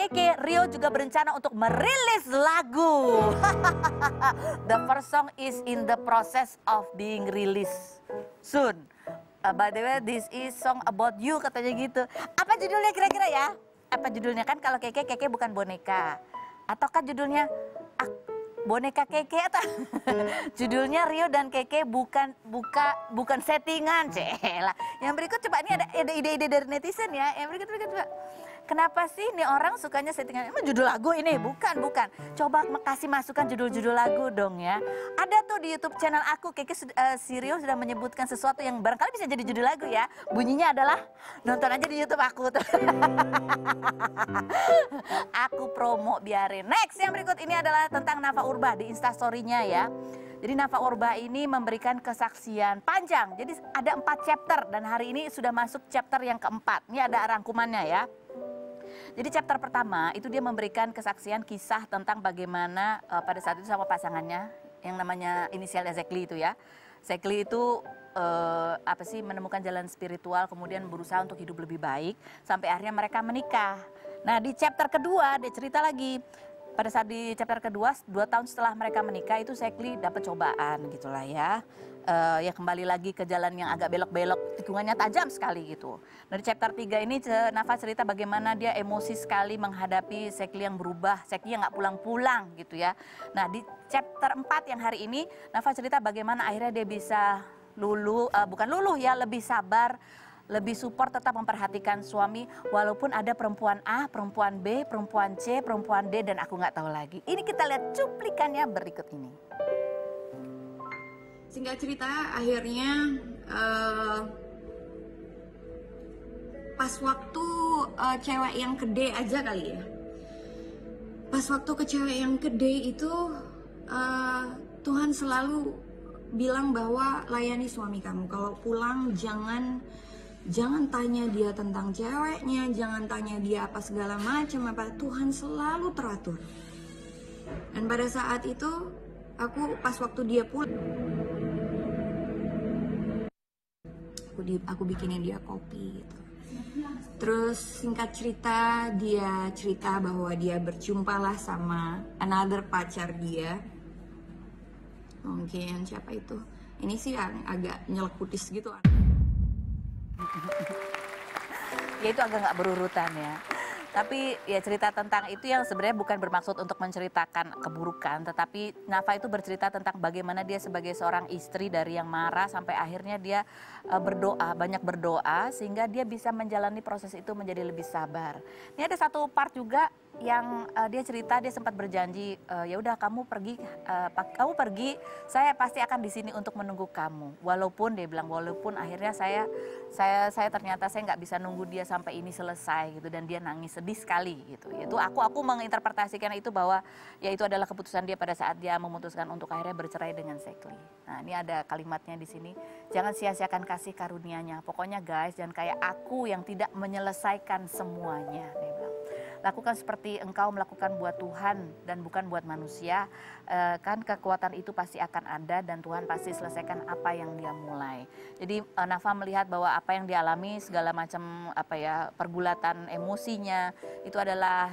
Keke, Rio juga berencana untuk merilis lagu. The first song is in the process of being released soon. By the way, this is song about you, katanya gitu. Apa judulnya kira-kira ya? Apa judulnya? Kan kalau Keke, Keke bukan boneka. Ataukah judulnya boneka Keke atau judulnya Rio dan Keke bukan settingan, celah. Yang berikut coba, ini ada ide-ide dari netizen ya. Yang berikut coba. Kenapa sih nih orang sukanya settingan? Emang judul lagu ini? Bukan. Coba kasih masukan judul-judul lagu dong ya. Ada tuh di YouTube channel aku, Keke si Rio sudah menyebutkan sesuatu yang barangkali bisa jadi judul lagu ya. Bunyinya adalah, nonton aja di YouTube aku tuh. Aku promo biarin. Next, yang berikut ini adalah tentang Nafa Urbah di Instastory-nya ya. Jadi Nafa Urbah ini memberikan kesaksian panjang. Jadi ada 4 chapter dan hari ini sudah masuk chapter yang keempat. Ini ada rangkumannya ya. Jadi chapter pertama itu dia memberikan kesaksian kisah tentang bagaimana pada saat itu sama pasangannya yang namanya inisialnya Zekli itu ya. Zekli itu menemukan jalan spiritual, kemudian berusaha untuk hidup lebih baik sampai akhirnya mereka menikah. Nah di chapter kedua dia cerita lagi. Pada saat di chapter kedua, 2 tahun setelah mereka menikah itu Zekli dapat cobaan gitulah ya. Ya kembali lagi ke jalan yang agak belok-belok, tikungannya tajam sekali gitu. Nah di chapter 3 ini Nafa cerita bagaimana dia emosi sekali menghadapi Zekli yang berubah, Zekli yang nggak pulang-pulang gitu ya. Nah di chapter 4 yang hari ini Nafa cerita bagaimana akhirnya dia bisa lebih sabar, lebih support, tetap memperhatikan suami walaupun ada perempuan A, perempuan B, perempuan C, perempuan D dan aku nggak tahu lagi. Ini kita lihat cuplikannya berikut ini. Singkat cerita akhirnya pas waktu cewek yang gede aja kali ya. Pas waktu ke cewek yang gede itu Tuhan selalu bilang bahwa layani suami kamu. Kalau pulang jangan tanya dia tentang ceweknya, jangan tanya dia apa segala macam apa. Tuhan selalu teratur. Dan pada saat itu aku pas waktu dia pulang, aku bikinin dia kopi gitu. Terus singkat cerita dia cerita bahwa dia berjumpalah sama another pacar dia. Mungkin siapa itu? Ini sih yang agak nyelekutis gitu. Ya itu agak nggak berurutan ya. Tapi ya cerita tentang itu yang sebenarnya bukan bermaksud untuk menceritakan keburukan. Tetapi Nafa itu bercerita tentang bagaimana dia sebagai seorang istri dari yang marah sampai akhirnya dia banyak berdoa sehingga dia bisa menjalani proses itu menjadi lebih sabar. Ini ada satu part juga yang dia cerita, dia sempat berjanji, ya udah kamu pergi, saya pasti akan di sini untuk menunggu kamu. Walaupun dia bilang walaupun akhirnya saya ternyata saya nggak bisa nunggu dia sampai ini selesai gitu dan dia nangis sedih sekali gitu. Itu aku menginterpretasikan itu bahwa ya itu adalah keputusan dia pada saat dia memutuskan untuk akhirnya bercerai dengan Zekli. Nah ini ada kalimatnya di sini, jangan sia-siakan kasih karunia-Nya. Pokoknya guys jangan kayak aku yang tidak menyelesaikan semuanya. Dia bilang. Lakukan seperti engkau melakukan buat Tuhan dan bukan buat manusia, kan kekuatan itu pasti akan ada dan Tuhan pasti selesaikan apa yang dia mulai. Jadi Nafa melihat bahwa apa yang dialami segala macam pergulatan emosinya itu adalah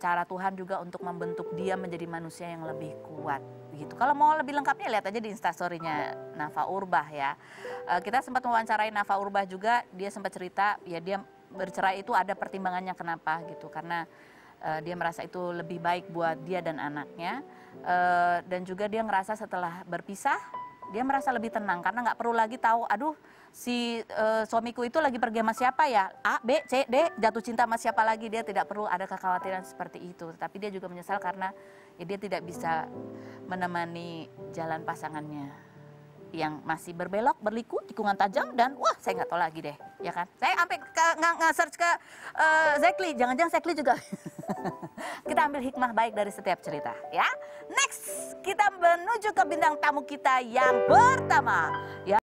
cara Tuhan juga untuk membentuk dia menjadi manusia yang lebih kuat. Gitu. Kalau mau lebih lengkapnya lihat aja di Instastory-nya Nafa Urbah ya. Kita sempat mewawancarai Nafa Urbah juga, dia sempat cerita ya dia bercerai itu ada pertimbangannya kenapa gitu, karena dia merasa itu lebih baik buat dia dan anaknya, dan juga dia ngerasa setelah berpisah dia merasa lebih tenang karena nggak perlu lagi tahu aduh si suamiku itu lagi pergi sama siapa ya, A, B, C, D, jatuh cinta sama siapa lagi. Dia tidak perlu ada kekhawatiran seperti itu, tapi dia juga menyesal karena ya dia tidak bisa menemani jalan pasangannya yang masih berbelok, berliku, tikungan tajam dan wah saya nggak tahu lagi deh, ya kan? Saya sampai nge-search ke Zekli, jangan-jangan Zekli juga. Kita ambil hikmah baik dari setiap cerita, ya. Next, kita menuju ke bintang tamu kita yang pertama. Ya.